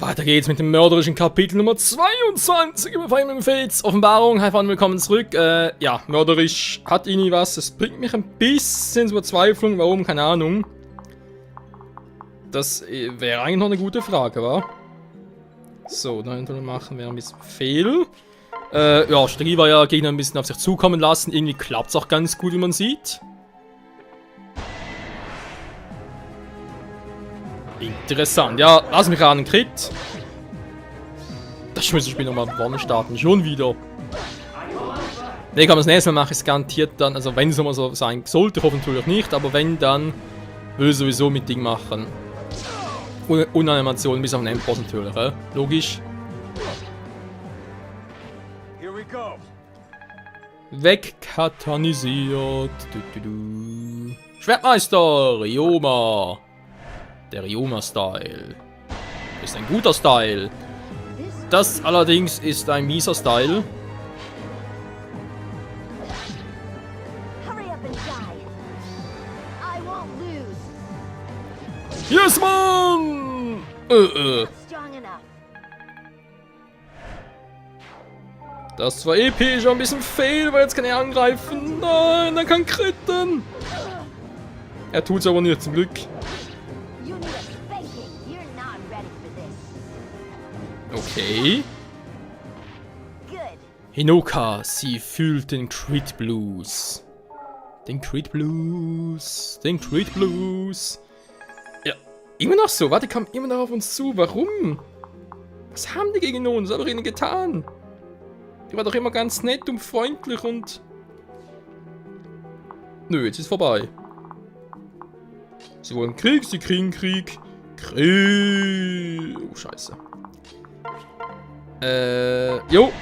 Weiter geht's mit dem mörderischen Kapitel Nummer 22 über Fire Emblem Fates. Offenbarung, hi Freunde, willkommen zurück. Ja, mörderisch hat irgendwie was. Es bringt mich ein bisschen zur Verzweiflung. Warum? Keine Ahnung. Das wäre eigentlich noch eine gute Frage, wa? So, dann machen wir ein bisschen fehl. Ja, Strategie war ja Gegner ein bisschen auf sich zukommen lassen. Irgendwie klappt's auch ganz gut, wie man sieht. Interessant. Ja, lass mich an, Crit. Das müsste ich Spiel nochmal vorne starten. Schon wieder. Ne, kann man das nächste Mal machen, ist garantiert dann, also wenn es nochmal so sein sollte, hoffentlich nicht, aber wenn, dann will ich sowieso mit Ding machen. Ohne Animation bis auf den Endboss natürlich, logisch. Wegkatanisiert. Schwertmeister, Ryoma. Der Ryoma-Style. Ist ein guter Style. Das allerdings ist ein mieser Style. Yes, man! Das war episch, ein bisschen fail, weil jetzt kann er angreifen. Nein, dann kann kritten. Er tut's aber nicht, zum Glück. Okay. Hinoka, sie fühlt den Crit Blues. Den Crit Blues. Den Crit Blues. Ja, immer noch so. Warte, die kommen immer noch auf uns zu. Warum? Was haben die gegen uns? Was haben wir ihnen getan? Die war doch immer ganz nett und freundlich und... Nö, jetzt ist vorbei. Sie wollen Krieg, sie kriegen Krieg. Krieg. Oh, scheiße. Jo.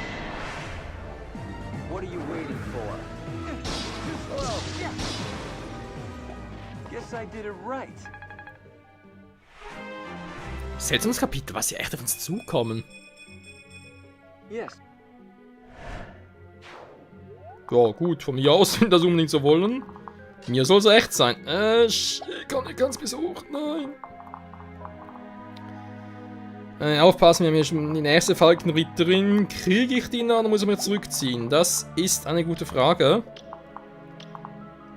Seltsames Kapitel, was sie echt auf uns zukommen. Ja, gut, von mir aus, wenn das unbedingt so wollen. Mir soll es echt sein. Ich kann nicht ganz besucht, nein. Aufpassen, wir haben hier schon die nächste Falkenritterin. Kriege ich die noch oder muss ich mich zurückziehen? Das ist eine gute Frage.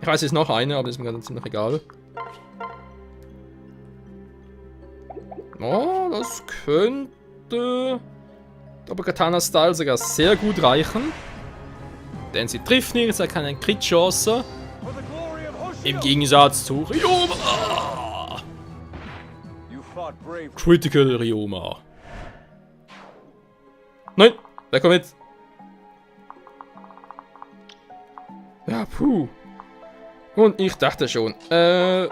Ich weiß, es ist noch eine, aber das ist mir ganz ziemlich egal. Oh, das könnte aber Katana-Style sogar sehr gut reichen. Denn sie trifft nicht, sie hat keine Crit-Chance. Im Gegensatz zu Ryoma. Critical Ryoma. Nein, wer kommt mit? Ja, puh. Und ich dachte schon. Ja,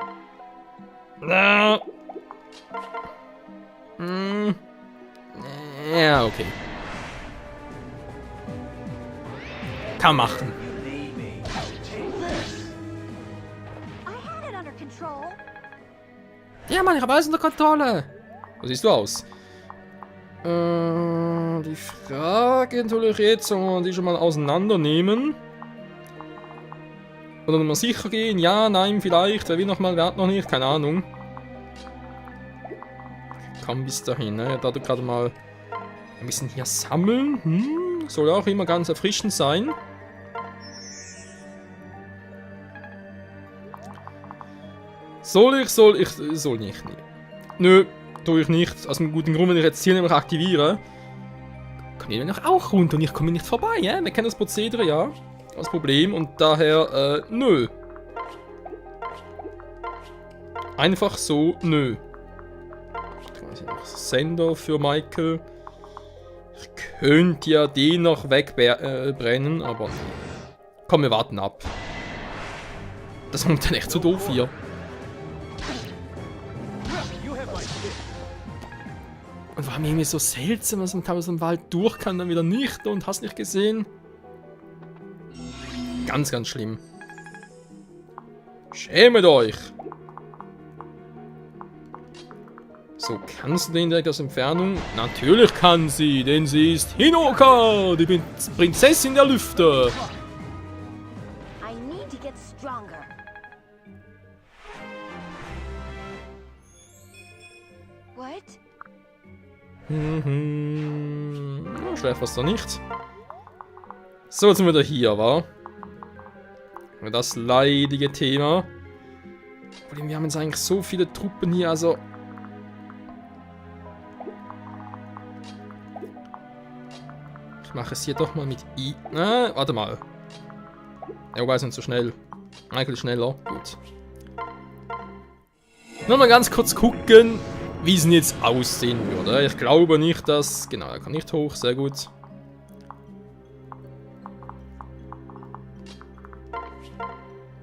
okay. Kann machen. Ja, Mann, ich habe alles unter Kontrolle. So siehst du aus. Die Frage natürlich jetzt, soll man die schon mal auseinandernehmen? Oder mal sicher gehen? Ja, nein, vielleicht. Wer will nochmal, wer hat noch nicht? Keine Ahnung. Komm bis dahin, ne? Da du gerade mal ein bisschen hier sammeln. Soll auch immer ganz erfrischend sein. Soll nicht. Nö, tue ich nicht. Aus einem guten Grund, wenn ich jetzt hier nämlich aktiviere, kann ich nämlich auch runter und ich komme nicht vorbei, ja? Wir kennen das Prozedere, ja. Das Problem und daher, nö. Einfach so, nö. Sender für Michael. Ich könnte ja den noch wegbrennen, aber komm, wir warten ab. Das ist momentan echt zu doof hier. Und war mir irgendwie so seltsam, dass man teilweise im Wald durch kann, dann wieder nicht und hast nicht gesehen. Ganz, ganz schlimm. Schämet euch! So, kannst du den direkt aus Entfernung? Natürlich kann sie, denn sie ist Hinoka, die Prinzessin der Lüfte. Ja, schlecht was da nicht. So, jetzt sind wir wieder hier, wa? Das leidige Thema. Wir haben jetzt eigentlich so viele Truppen hier, also... Ich mache es hier doch mal mit I... warte mal. Ja, wobei es nicht so schnell. Eigentlich schneller. Gut. Nur mal ganz kurz gucken, wie es denn jetzt aussehen würde. Ich glaube nicht, dass... Genau, er kann nicht hoch. Sehr gut.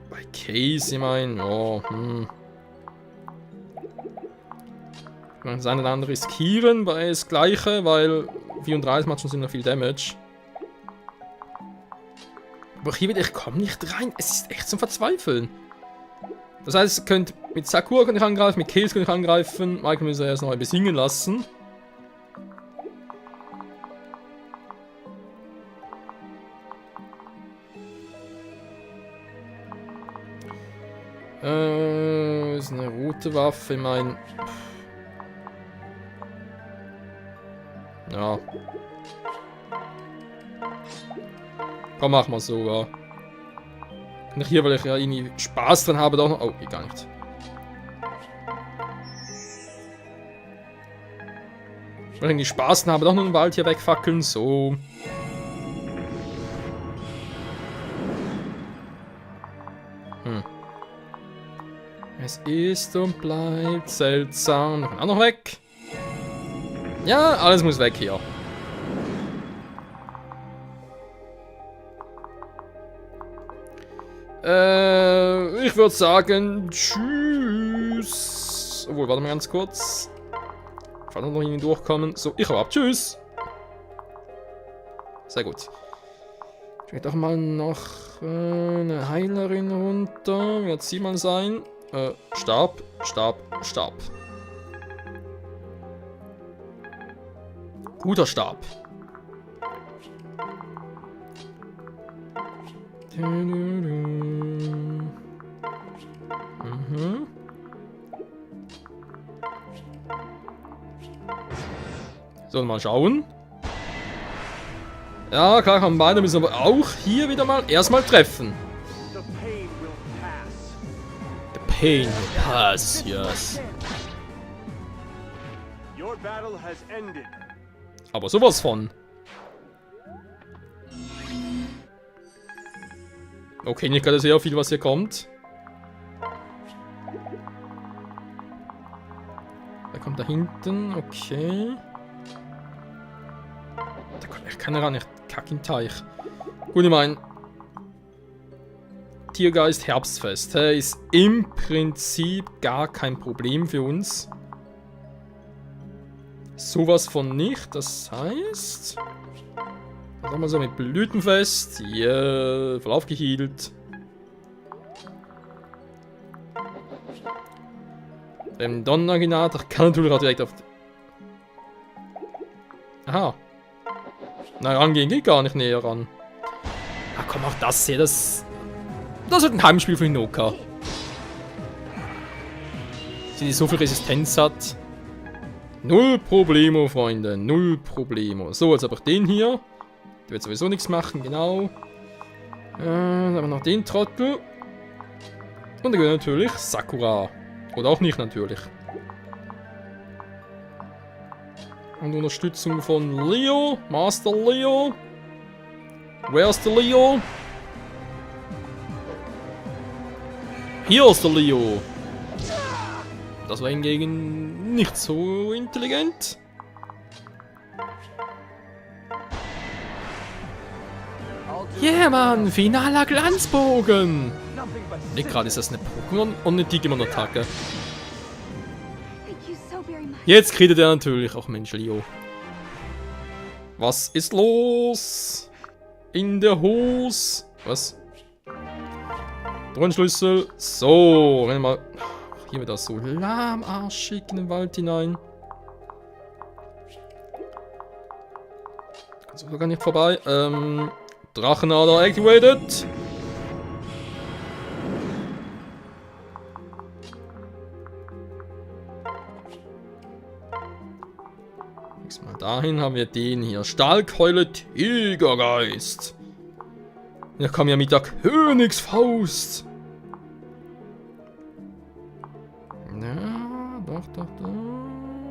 Bei Case, ich meine, ja, Das eine oder andere riskieren bei das Gleiche, weil 34 macht schon ziemlich viel Damage. Aber hier wieder, ich komme nicht rein. Es ist echt zum Verzweifeln. Das heißt, ihr könnt mit Sakura könnt ich angreifen, mit Case könnt ich angreifen. Michael müssen wir erst noch ein besingen lassen. Ist eine rote Waffe, ich meine. Ja. Komm, mach mal so, ja. Und hier, weil ich ja irgendwie Spaß dran habe, doch noch. Oh, geht gar nicht. Weil ich irgendwie Spaß dran habe, doch noch einen Wald hier wegfackeln, so. Es ist und bleibt seltsam. Auch noch weg. Ja, alles muss weg hier. Ich würde sagen, tschüss. Obwohl, warte mal ganz kurz. Ich kann noch irgendwie durchkommen. So, ich hau ab. Tschüss. Sehr gut. Ich will doch mal noch eine Heilerin runter. Wie wird sie mal sein? Stab, Stab, Stab. Guter Stab. So, mal schauen. Ja, klar, haben beide, müssen aber auch hier wieder mal erstmal treffen. The pain will pass, yes. Aber sowas von. Okay, nicht gerade sehr viel, was hier kommt. Der kommt da hinten, okay. Da kommt echt keiner ran, ich kack im Teich. Gut, ich meine, Tiergeist Herbstfest, ist im Prinzip gar kein Problem für uns. Sowas von nicht, das heißt... Was haben wir so mit Blütenfest? Ja, voll aufgehealt. Donnergenerator kann natürlich auch direkt auf... Aha. Na, rangehen geht gar nicht näher ran. Ah, komm, auch das hier, das wird ein Heimspiel für Hinoka. Die so viel Resistenz hat. Null Problemo, Freunde. Null Problemo. So, jetzt habe ich den hier. Der wird sowieso nichts machen, genau. Dann haben wir noch den Trottel. Und dann natürlich Sakura. Oder auch nicht natürlich. Und Unterstützung von Leo. Master Leo. Where's the Leo? Hier ist der Leo. Das war hingegen nicht so intelligent. Yeah, Mann, finaler Glanzbogen. Nicht gerade ist das eine Pokémon und eine Digimon-Attacke. Jetzt kriegt er natürlich auch Mensch, Leo. Was ist los? In der Hose. Was? Drohnenschlüssel. So, wenn wir mal hier wieder so lahmarschig in den Wald hinein. Kannst du gar nicht vorbei. Drachenader activated. Nächstes Mal dahin haben wir den hier. Stahlkeule Tigergeist. Der kam ja mit der Königsfaust. Ja, doch.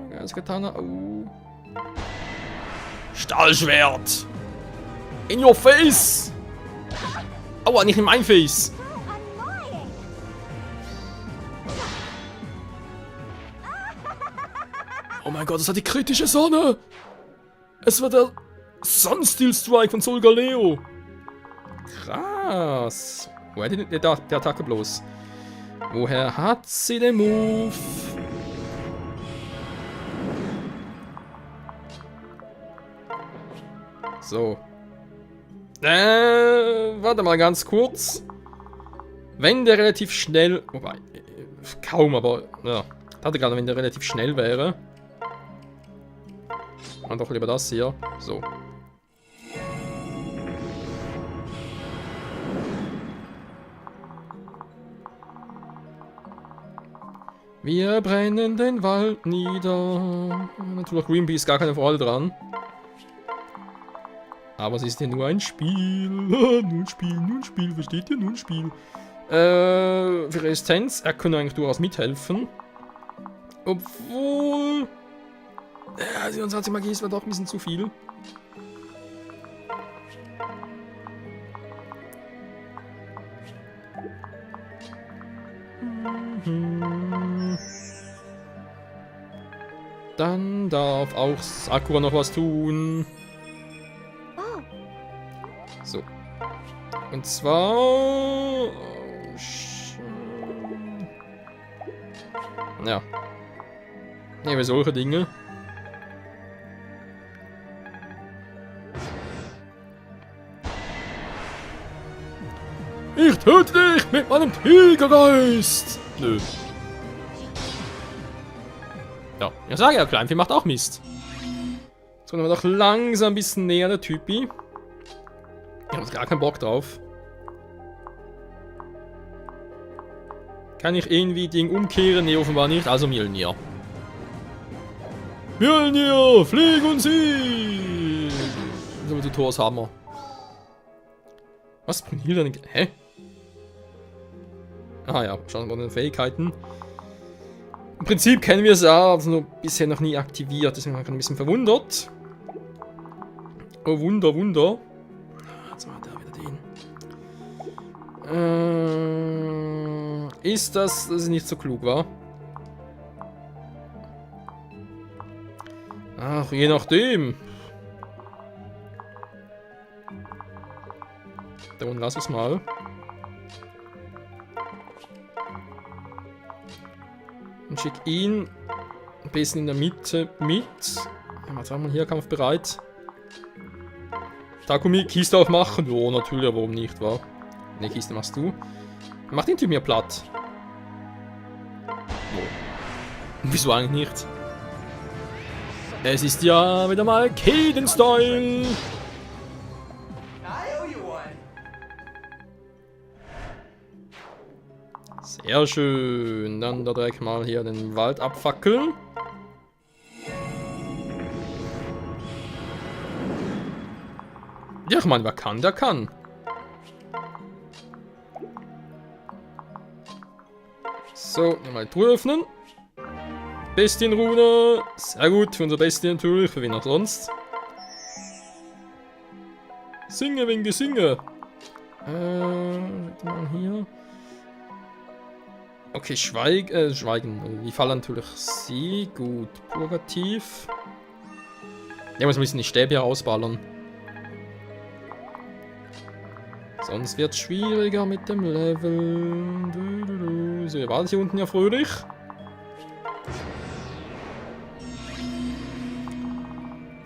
Geistkatana. Oh. Stahlschwert. In your face. Aua, nicht in mein Face. Oh mein Gott, das hat die kritische Sonne. Es war der Sunsteel Strike von Solgaleo. Krass. Woher hat die der Attacke bloß? Woher hat sie den Move? So. Warte mal ganz kurz. Wenn der relativ schnell... Wobei, kaum, aber... Ja, ich dachte gerade, wenn der relativ schnell wäre. Und doch lieber das hier. So. Wir brennen den Wald nieder. Natürlich Greenpeace gar keine Freude dran. Aber es ist ja nur ein Spiel. Nur ein Spiel, versteht ihr? Nur ein Spiel. Für Resistenz, er könnte eigentlich durchaus mithelfen. Obwohl... Ja, 27 Magie ist doch ein bisschen zu viel. Dann darf auch Sakura noch was tun. So. Und zwar... Ja. Nehmen wir solche Dinge. Ich töte dich mit meinem Tigergeist! Nö. Ja, ich sage ja, Kleinvieh macht auch Mist. Jetzt kommen wir doch langsam ein bisschen näher, der Typi. Ich habe gar keinen Bock drauf. Kann ich irgendwie Ding umkehren? Ne, offenbar nicht. Also Mjölnir. Mjölnir, flieg und sieg! So, die Tors haben wir. Was? Brunhilde denn? Hä? Ah ja, schauen wir mal den Fähigkeiten. Im Prinzip kennen wir es ja, also nur bisher noch nie aktiviert. Deswegen bin ich ein bisschen verwundert. Oh, Wunder. Jetzt machen wir da wieder den. Ist das, dass es nicht so klug war? Ach, je nachdem. Dann lass es mal. Und schick ihn ein bisschen in der Mitte mit. Was haben wir hier? Kampfbereit. Takumi, Kiste aufmachen. Jo, natürlich, warum nicht, wa? Ne, Kiste machst du. Mach den Typ mir platt. Oh. Wieso eigentlich nicht? Es ist ja wieder mal Kaden-Style. Sehr schön. Dann da direkt mal hier den Wald abfackeln. Ja, ich meine, wer kann, der kann. So, mal die Truhe öffnen. Bestienrune. Sehr gut, für unser Bestien natürlich, für wen auch sonst. Singe, Winge, singe. Mal hier. Okay, Schweigen. Die fallen natürlich sie. Gut, Purgativ. Ja, muss ein bisschen die Stäbe hier ausballern. Sonst wird es schwieriger mit dem Level. So, ihr wartet hier unten ja fröhlich.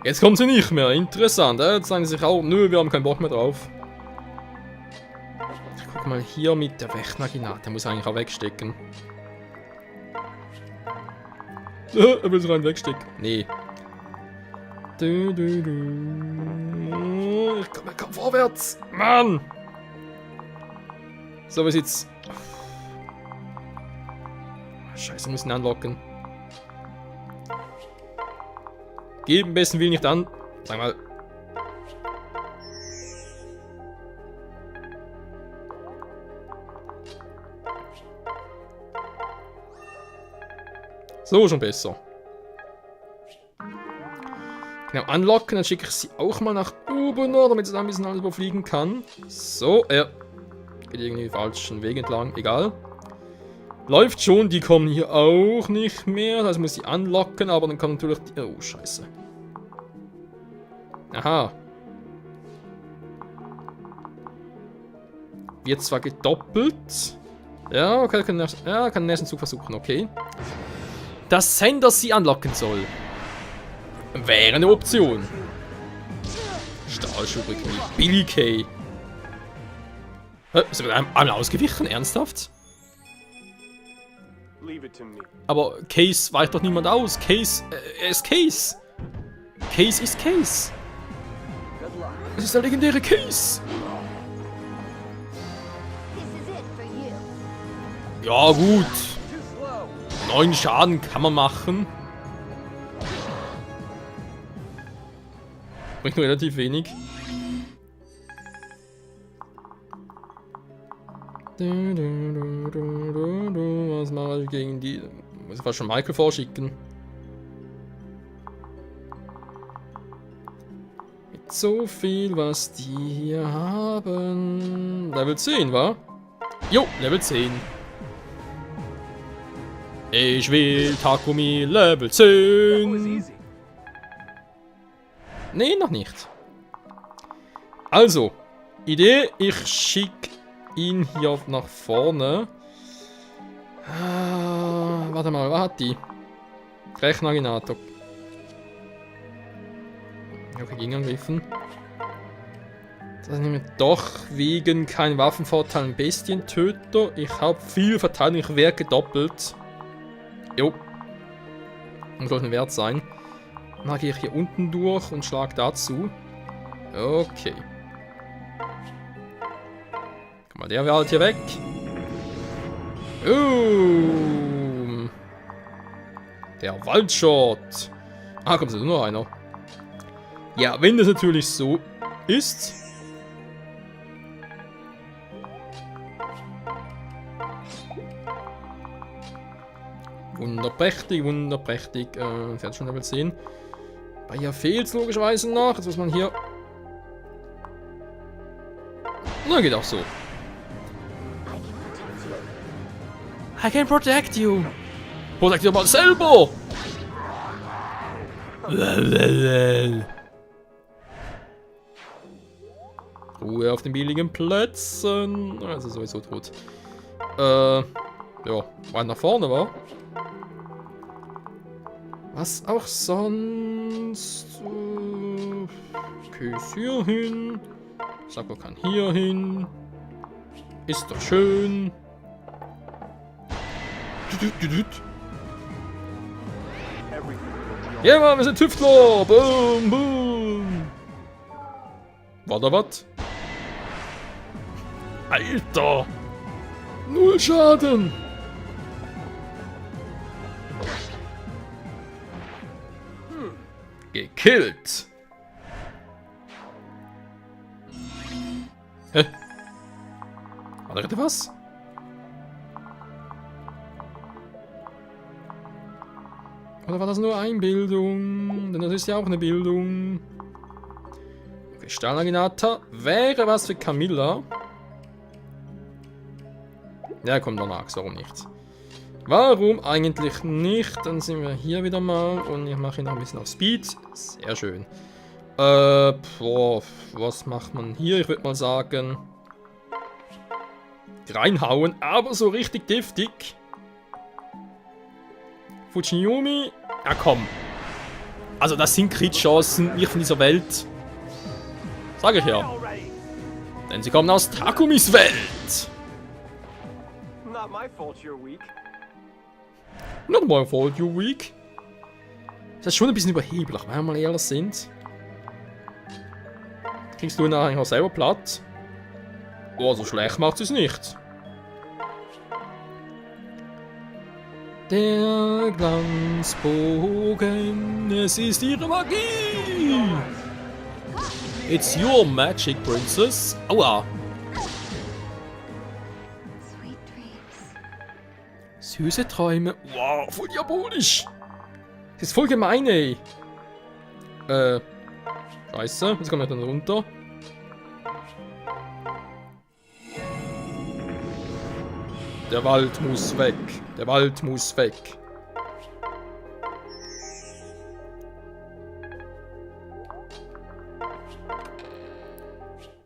Jetzt kommt sie nicht mehr. Interessant. Jetzt sagen sie sich auch, nö, wir haben keinen Bock mehr drauf. Guck mal hier mit der Wächtnaginat. Der muss eigentlich auch wegstecken. Er will es rein wegstecken. Nee. Ich komm vorwärts. Mann! So, wie sieht's? Scheiße, muss ihn anlocken. Gib am besten Willen nicht an. Sag mal. So, schon besser. Genau, anlocken, dann schicke ich sie auch mal nach oben, damit sie da ein bisschen alles überfliegen kann. So, er geht irgendwie falschen Weg entlang, egal. Läuft schon, die kommen hier auch nicht mehr, das muss ich anlocken, aber dann kann natürlich die... Oh, scheiße. Aha. Wird zwar gedoppelt. Ja, okay, kann den nächsten Zug versuchen, okay. Dass Sender sie anlocken soll. Wäre eine Option. Stahlschuhbrücke mit Billy Kay. Ist er einmal ausgewichen? Ernsthaft? Aber Case weicht doch niemand aus. Case, er ist Case. Case ist Case. Es ist der legendäre Case. Ja, gut. 9 Schaden kann man machen. Bringt nur relativ wenig. Was mache ich gegen die? Muss ich fast schon Michael vorschicken. Mit so viel, was die hier haben. Level 10, wa? Jo, Level 10. Ich will Takumi Level 10. Nee, noch nicht. Also, Idee, ich schicke ihn hier nach vorne. Warte mal, was hat die? Rechenaginator. Okay, gegen angriffen. Das ist nämlich doch wegen kein Waffenvorteil ein Bestientöter. Ich habe viel Verteidigung, ich werde gedoppelt. Jo. Muss doch ein Wert sein. Dann gehe ich hier unten durch und schlag dazu. Okay. Guck mal, der wäre halt hier weg. Der Waldshot. Ah, kommt nur noch einer. Ja, wenn das natürlich so ist. Wunderprächtig, wunderprächtig. Sie hat schon Level 10. Bei ihr fehlt es logischerweise noch. Jetzt muss man hier... Na, geht auch so. I can protect you. Protect you mal selber. Ruhe auf den billigen Plätzen. Also sowieso tot. Ja, weit nach vorne war. Was auch sonst. Okay, ist hier hin. Sako kann hier hin. Ist doch schön. Ja, Mann, wir sind Tüftler. Boom, boom. War da was? Alter. 0 Schaden. Gekillt. Hä? War da gerade was? Oder war das nur Einbildung? Denn das ist ja auch eine Bildung. Okay, Stahlaginator wäre was für Camilla. Ja, kommt danach, warum nicht? Warum eigentlich nicht? Dann sind wir hier wieder mal und ich mache ihn noch ein bisschen auf Speed. Sehr schön. Boah, was macht man hier? Ich würde mal sagen... reinhauen, aber so richtig giftig. Fujiyumi. Ja, komm. Also, das sind Crit-Chancen nicht von dieser Welt. Sag ich ja. Denn sie kommen aus Takumis Welt. Not my fault you're weak. Not my fault you're weak. Das ist schon ein bisschen überheblich, wenn wir mal ehrlich sind. Kriegst du ihn eigentlich auch selber platt? Oh, so schlecht macht es nicht. Der Glanzbogen, es ist ihre Magie! It's your magic, Princess. Aua! Süße Träume. Wow, voll diabolisch! Das ist voll gemein, ey. Scheiße, jetzt kommen wir dann runter. Der Wald muss weg. Der Wald muss weg.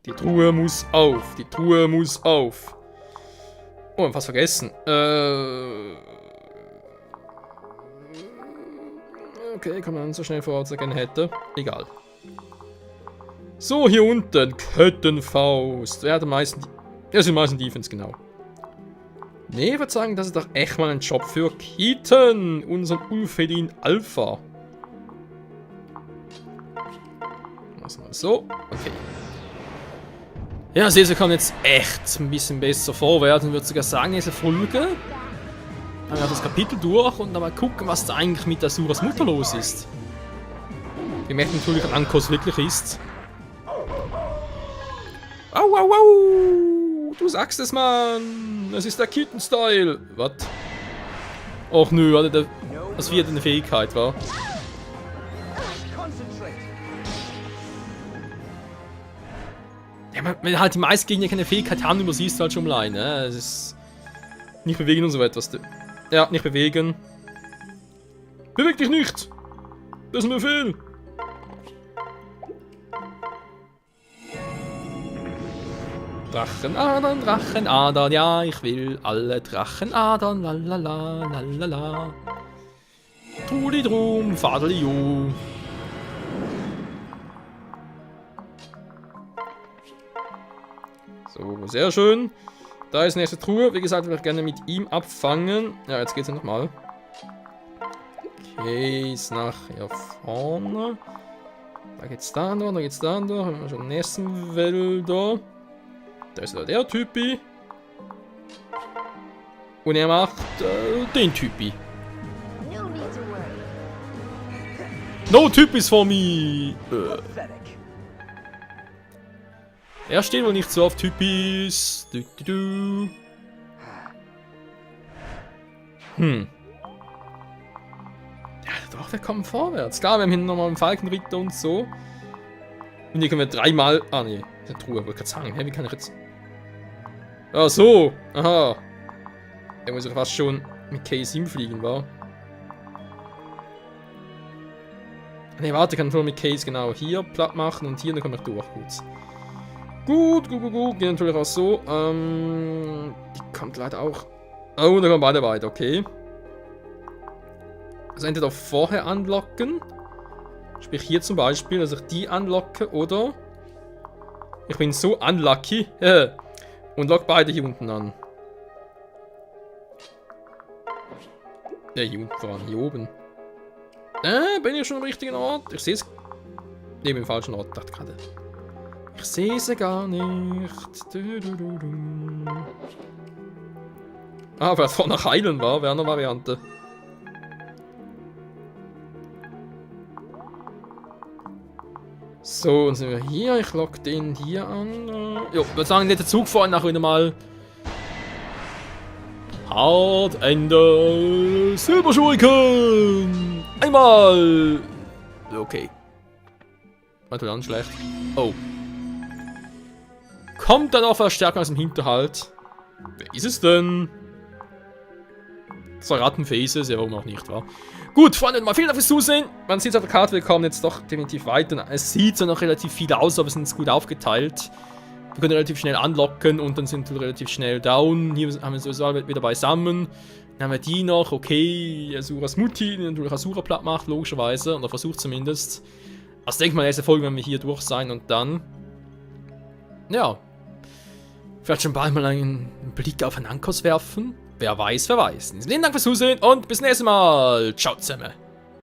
Die Truhe muss auf. Die Truhe muss auf. Oh, fast vergessen. Okay, kann man so schnell voraus gerne hätte. Egal. So, hier unten. Kettenfaust. Wer hat am meisten... Ja, sind meisten Defense, genau. Nee, ich würde sagen, das ist doch echt mal ein Job für Keaton, unseren Ulfedin Alpha. Lassen wir so. Okay. Ja, Sese kann jetzt echt ein bisschen besser vorwärts und würde sogar sagen, diese Folge. Dann wir das Kapitel durch und dann mal gucken, was da eigentlich mit Asuras Mutter los ist. Wir merken natürlich, dass Ankos wirklich ist. Au, au, au! Du sagst es, Mann! Es ist der Keaton-Style! Was? Och nö, was wieder eine Fähigkeit war. Ja, wenn halt die meisten Gegner keine Fähigkeit haben, übersiehst du halt schon allein, ne? Es ist... Nicht bewegen und so etwas. Ja, nicht bewegen. Beweg dich nicht! Das ist ein Befehl! Drachenadern, Drachenadern, ja, ich will alle Drachenadern, lalala, lalala. Trudidrum, Fadeliu. So, sehr schön. Da ist die nächste Truhe. Wie gesagt, würde ich gerne mit ihm abfangen. Ja, jetzt geht's ja nochmal. Okay, ist nachher vorne. Da geht's da noch, da geht's da noch. Haben wir schon den nächsten Wälder. Da ist der Typi. Und er macht den Typi. No Typis for me! Er steht wohl nicht so auf Typis. Hm. Ja, doch, wir kommen vorwärts. Klar, wir haben hinten nochmal einen Falkenritter und so. Und hier können wir dreimal... Ah, nee. Der Truhe, wollte gerade sagen. Hä, wie kann ich jetzt... Ah, so. Aha. Er muss ja fast schon mit K7 fliegen, wa? Ne, warte, ich kann nur mit Case genau hier platt machen und hier, dann komme ich durch. Gut. Gut. Geht natürlich auch so. Die kommt leider auch... Oh, da kommen beide weiter, okay. Also entweder vorher anlocken. Sprich hier zum Beispiel, dass ich die anlocke, oder... Ich bin so unlucky. Und lock beide hier unten an. Ja, hier unten voran, hier oben. Bin ich schon am richtigen Ort? Ich sehe es. Neben dem falschen Ort, dachte gerade. Ich sehe sie gar nicht. Ah, wer vorne nach heilen war, wäre eine Variante. So, und sind wir hier. Ich lock den hier an. Jo, ich würde sagen, netter Zug vorhin nachher wieder mal. Hard Ende Silberschuriken! Einmal! Okay. Warte, dann schlecht. Oh. Kommt dann auch Verstärkung aus dem Hinterhalt. Wer ist es denn? Das war Rattenfaces, ja, warum auch nicht, wa? Gut, Freunde, mal vielen Dank fürs Zusehen. Man sieht es auf der Karte, wir kommen jetzt doch definitiv weiter. Es sieht zwar noch relativ viel aus, aber es ist gut aufgeteilt. Wir können relativ schnell anlocken und dann sind wir relativ schnell down. Hier haben wir sowieso alle wieder beisammen. Dann haben wir die noch, okay, Asuras Mutti, die natürlich Asura platt macht, logischerweise, oder versucht zumindest. Also denke mal, nächste Folge werden wir hier durch sein und dann, ja, vielleicht schon bald mal einen Blick auf Anankos werfen. Wer weiß, wer weiß. Vielen Dank fürs Zusehen und bis nächstes Mal. Ciao zusammen.